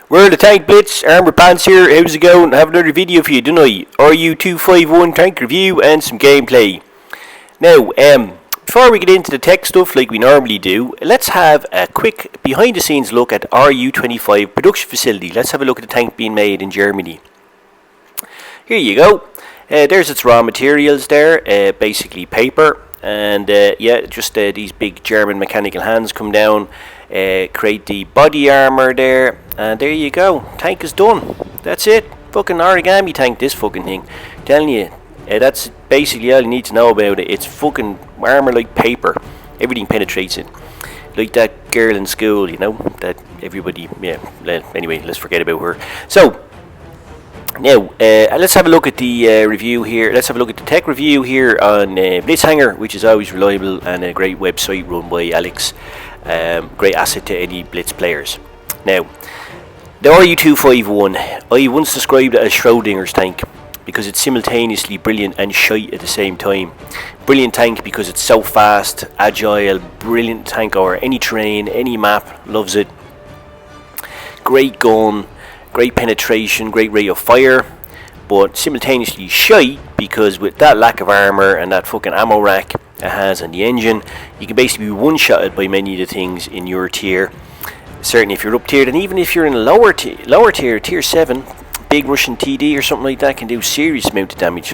We're the Tank Blitz, Armour Pants here. How's it going? I have another video for you tonight. RU251 tank review and some gameplay. Now, before we get into the tech stuff like we normally do, let's have a quick behind the scenes look at RU25 production facility. Let's have a look at the tank being made in Germany. Here you go. There's its raw materials there, basically paper. And yeah, just these big German mechanical hands come down, create the body armor there, and there you go. Tank is done. That's it. Fucking origami tank, this fucking thing. I'm telling you, that's basically all you need to know about it. It's fucking armor like paper. Everything penetrates it. Like that girl in school, you know, that everybody, yeah, anyway, let's forget about her. So, now, let's have a look at the review here. Let's have a look at the tech review here on Blitz, which is always reliable and a great website run by Alex. Great asset to any Blitz players. Now, the RU251, I once described it as Schrodinger's tank because it's simultaneously brilliant and shite at the same time. Brilliant tank because it's so fast, agile, brilliant tank over any terrain, any map, loves it. Great gun. Great penetration, great rate of fire, but simultaneously shite because with that lack of armor and that fucking ammo rack it has on the engine, you can basically be one-shotted by many of the things in your tier. Certainly if you're up tiered, and even if you're in a lower tier, tier 7, big Russian TD or something like that can do serious amount of damage.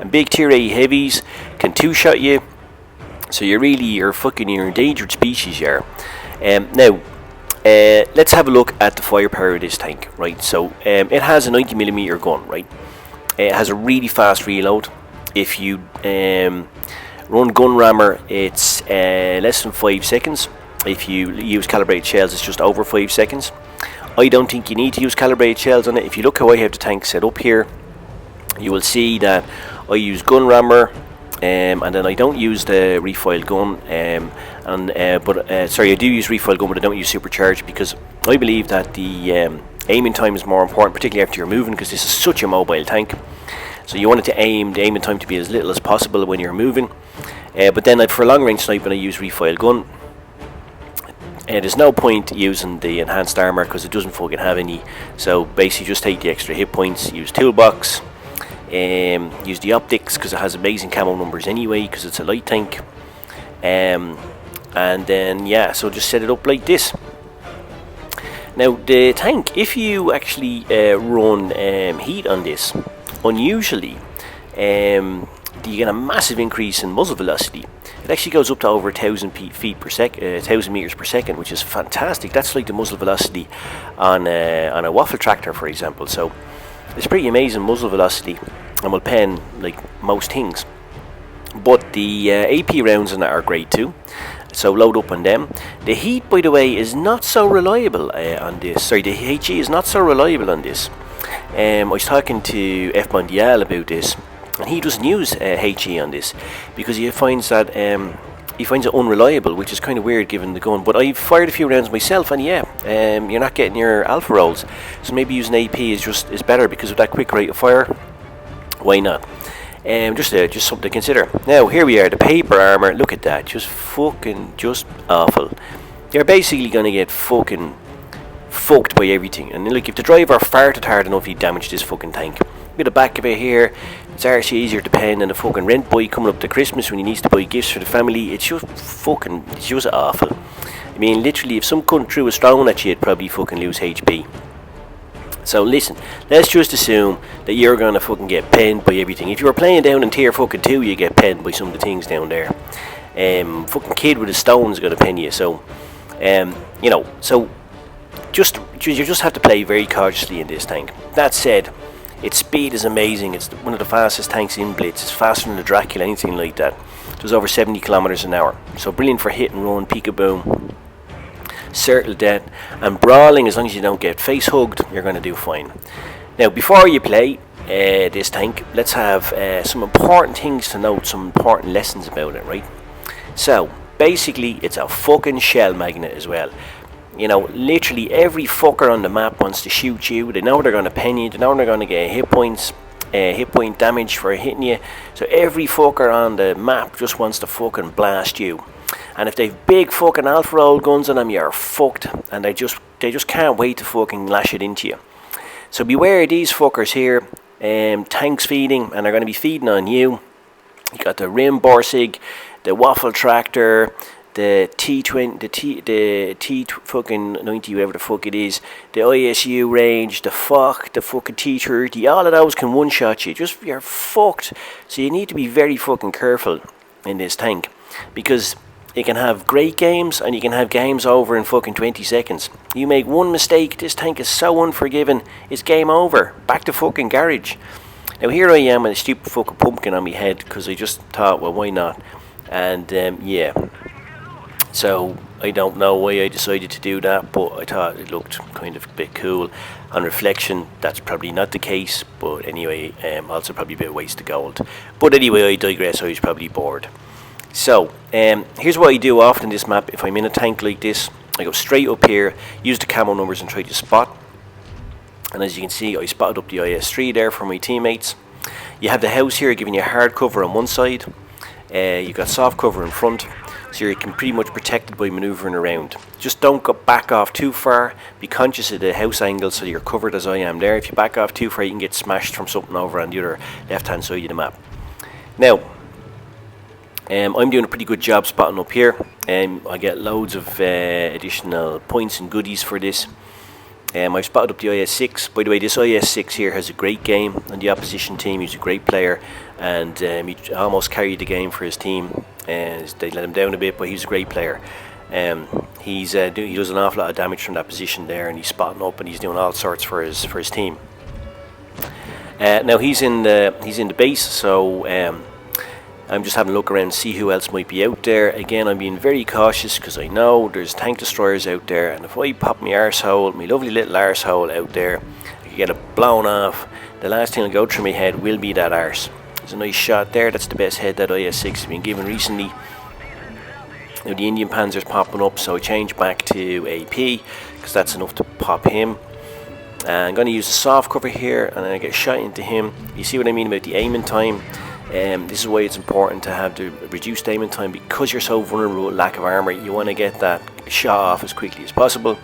And big tier 8 heavies can two-shot you, so you're endangered species here. Now, let's have a look at the firepower of this tank, right? So it has a 90mm gun, right? It has a really fast reload. If you run gun rammer, it's less than 5 seconds. If you use calibrated shells, it's just over 5 seconds. I don't think you need to use calibrated shells on it. If you look how I have the tank set up here, you will see that I use gun rammer, and then I don't use the recoil gun, sorry, I do use recoil gun, but I don't use supercharged because I believe that the aiming time is more important, particularly after you're moving, because this is such a mobile tank. So you want it to the aiming time to be as little as possible when you're moving. But then for long range sniping, I use recoil gun. There's no point using the enhanced armor because it doesn't fucking have any. So basically, just take the extra hit points, use toolbox. Use the optics because it has amazing camo numbers anyway because it's a light tank, and then yeah, so just set it up like this. Now the tank, if you actually run heat on this, unusually you get a massive increase in muzzle velocity. It actually goes up to over 1,000 feet per second, 1,000 meters per second, which is fantastic. That's like the muzzle velocity on a waffle tractor, for example. So it's pretty amazing muzzle velocity, and will pen like most things. But the AP rounds in it are great too, so load up on them. The heat, by the way, is not so reliable on this. Sorry, the HE is not so reliable on this. I was talking to F Mondial about this, and he doesn't use HE on this because he finds that he finds it unreliable, which is kind of weird given the gun. But I've fired a few rounds myself, and yeah, you're not getting your alpha rolls. So maybe using AP is better because of that quick rate of fire. Why not? Just something to consider. Now here we are, the paper armor. Look at that, just awful. You're basically gonna get fucking fucked by everything. And like if the driver farted hard enough, he'd damage this fucking tank. Look at the back of it here. It's actually easier to pen than a fucking rent boy coming up to Christmas when he needs to buy gifts for the family. It's just awful. I mean, literally, if some cunt threw a stone at you, it'd probably fucking lose HP. So listen, let's just assume that you're gonna fucking get penned by everything. If you were playing down in tier fucking 2, you get penned by some of the things down there. Fucking kid with a stone is gonna pen you. So, you know, so you just have to play very cautiously in this tank. That said, its speed is amazing. It's one of the fastest tanks in Blitz. It's faster than the Dracula, anything like that. It does over 70 kilometers an hour. So brilliant for hit and run, peek-a-boom, circle death, and brawling. As long as you don't get face hugged, you're going to do fine. Now, before you play this tank, let's have some important things to note, some important lessons about it, right? So basically, it's a fucking shell magnet as well. You know, literally every fucker on the map wants to shoot you. They know they're going to pen you. They know they're going to get hit points. hit point damage for hitting you. So every fucker on the map just wants to fucking blast you. And if they've big fucking alpha roll guns on them, you're fucked. And they just can't wait to fucking lash it into you. So beware of these fuckers here. Tanks feeding, and they're going to be feeding on you. You got the Rim Borsig, the Waffle Tractor, the T20, the T fucking 90, whatever the fuck it is, the ISU range, the fucking T30. All of those can one shot you. You're fucked. So you need to be very fucking careful in this tank, because you can have great games and you can have games over in fucking 20 seconds. You make one mistake, this tank is so unforgiving, it's game over. Back to fucking garage. Now here I am with a stupid fucking pumpkin on my head because I just thought, well, why not? And yeah. So I don't know why I decided to do that, but I thought it looked kind of a bit cool. On reflection, that's probably not the case, but anyway, also probably a bit of waste of gold. But anyway, I digress, I was probably bored. So, here's what I do often in this map. If I'm in a tank like this, I go straight up here, use the camo numbers and try to spot. And as you can see, I spotted up the IS-3 there for my teammates. You have the house here giving you hard cover on one side. You've got soft cover in front, so you can pretty much protect it by manoeuvring around. Just don't go back off too far. Be conscious of the house angle so you're covered as I am there. If you back off too far, you can get smashed from something over on the other left-hand side of the map. Now, I'm doing a pretty good job spotting up here. I get loads of additional points and goodies for this. I've spotted up the IS-6. By the way, this IS-6 here has a great game on the opposition team. He's a great player, and he almost carried the game for his team. They let him down a bit, but he's a great player. He does an awful lot of damage from that position there, and he's spotting up and he's doing all sorts for his team. Now he's in the base, so I'm just having a look around to see who else might be out there. Again, I'm being very cautious because I know there's tank destroyers out there, and if I pop my arsehole, my lovely little arsehole out there, I could get it blown off. The last thing that'll go through my head will be that arse. There's a nice shot there. That's the best head that IS-6 has been given recently. Now the Indian Panzer's popping up, so I change back to AP because that's enough to pop him. I'm going to use the soft cover here, and then I get shot into him. You see what I mean about the aiming time? This is why it's important to have the reduced aiming time, because you're so vulnerable with lack of armour. You want to get that shot off as quickly as possible.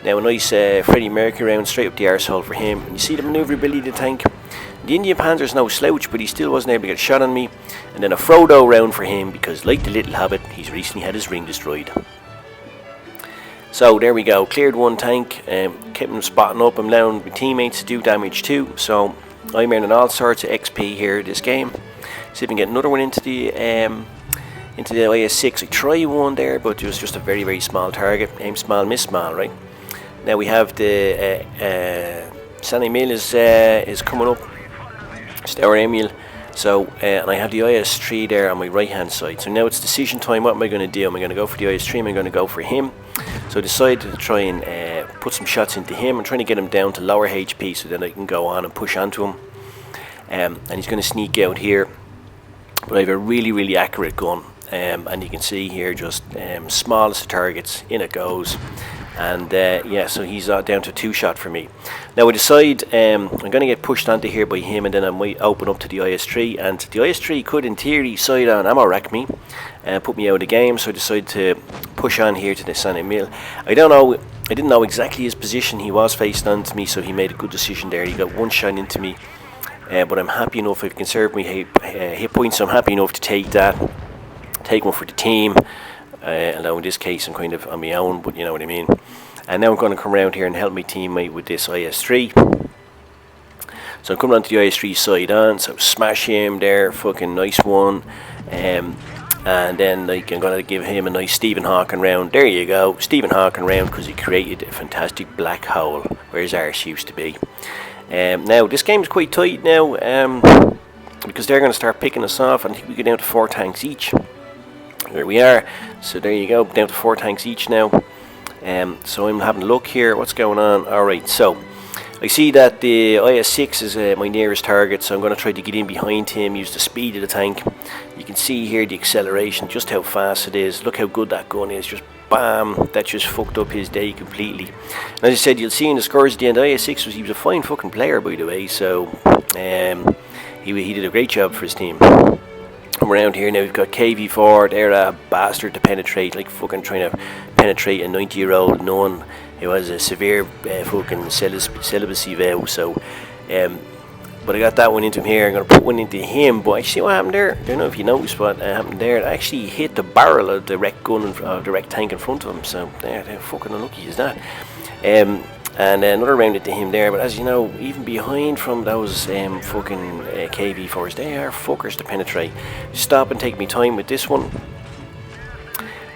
Now a nice Freddie Mercury round straight up the arsehole for him. And you see the manoeuvrability of the tank. The Indian Panzer's no slouch, but he still wasn't able to get a shot on me. And then a Frodo round for him, because like the little hobbit, he's recently had his ring destroyed. So there we go, cleared one tank, kept him spotting up. I'm allowing my teammates to do damage too, so I'm earning all sorts of XP here this game. See if we can get another one into the IS-6. I tried one there, but it was just a very, very small target. Aim small, miss small, right? Now we have the Sandy Mill is coming up. Stour Emil. So, and I have the IS-3 there on my right hand side. So now it's decision time. What am I going to do? Am I going to go for the IS-3? Am I going to go for him? So I decided to try and put some shots into him. I'm trying to get him down to lower HP so then I can go on and push onto him. And he's going to sneak out here. But I have a really, really accurate gun. And you can see here just smallest of targets, in it goes. And yeah, so he's down to 2-shot for me. Now I decide I'm going to get pushed onto here by him, and then I might open up to the IS-3. And the IS-3 could, in theory, side on ammo rack me and put me out of the game. So I decided to push on here to the San Emil. I didn't know exactly his position. He was facing onto me, so he made a good decision there. He got one shot into me. But I'm happy enough, I've conserved my hit points, so I'm happy enough to take that. Take one for the team. Although in this case I'm kind of on my own, but you know what I mean. And now I'm going to come around here and help my teammate with this IS-3. So I'm coming onto the IS-3 side on, so smash him there, fucking nice one. And then like I'm going to give him a nice Stephen Hawking round. There you go, Stephen Hawking round, because he created a fantastic black hole where his arse used to be. Now this game is quite tight now, because they're going to start picking us off. I think we go down to 4 tanks each. There we are. So there you go, down to 4 tanks each now. So I'm having a look here, what's going on. Alright, so I see that the IS-6 is my nearest target, so I'm going to try to get in behind him, use the speed of the tank. You can see here the acceleration, just how fast it is. Look how good that gun is, just bam, that just fucked up his day completely. And as I said, you'll see in the scores at the end, IS-6 he was a fine fucking player, by the way, so He did a great job for his team. Around here now we've got KV4. They're a bastard to penetrate, like fucking trying to penetrate a 90-year-old nun who has a severe fucking celibacy vow. So, but I got that one into him here. I'm going to put one into him. But actually, what happened there? I don't know if you noticed what happened there. It actually hit the barrel of the wrecked gun, the wrecked tank in front of him. So they're fucking unlucky as that. And another round into him there. But as you know, even behind from those fucking KV4s, they are fuckers to penetrate. Stop and take me time with this one.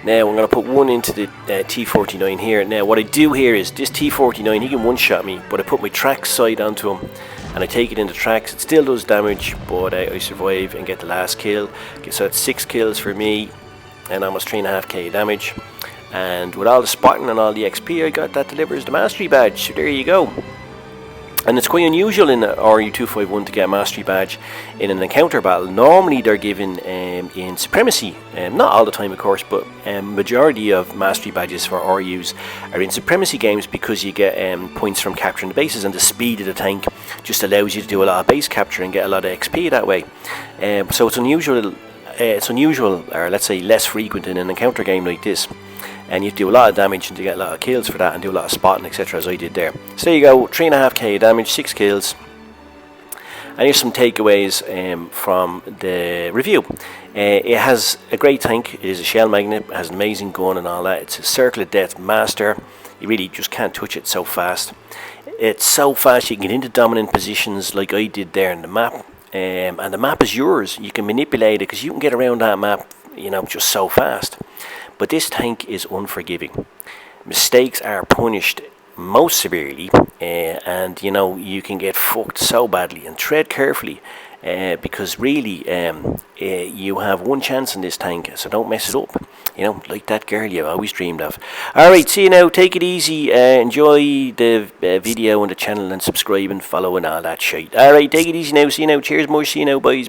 Now I'm going to put one into the T49 here. Now what I do here is this T49, he can one-shot me, but I put my track sight onto him and I take it into tracks. It still does damage, but I survive and get the last kill. So that's 6 kills for me and almost 3.5k damage. And with all the spotting and all the XP I got, that delivers the mastery badge. So there you go. And it's quite unusual in RU251 to get a mastery badge in an encounter battle. Normally they're given in Supremacy, not all the time of course, but majority of mastery badges for RUs are in Supremacy games because you get points from capturing the bases, and the speed of the tank just allows you to do a lot of base capture and get a lot of XP that way. So it's unusual, or let's say less frequent in an encounter game like this. And you do a lot of damage and you get a lot of kills for that and do a lot of spotting, etc., as I did there. So there you go, 3.5k damage, 6 kills. And here's some takeaways from the review. It has a great tank. It is a shell magnet, it has an amazing gun and all that. It's a Circle of Death master. You really just can't touch it so fast. It's so fast you can get into dominant positions like I did there in the map. And the map is yours. You can manipulate it because you can get around that map, you know, just so fast. But this tank is unforgiving. Mistakes are punished most severely, and you know you can get fucked so badly. And tread carefully, because really you have one chance in this tank, so don't mess it up. You know, like that girl you always dreamed of. Alright, see you now. Take it easy. Enjoy the video on the channel and subscribe and follow and all that shit. Alright, take it easy now. See you now. Cheers, more. See you now. Boys.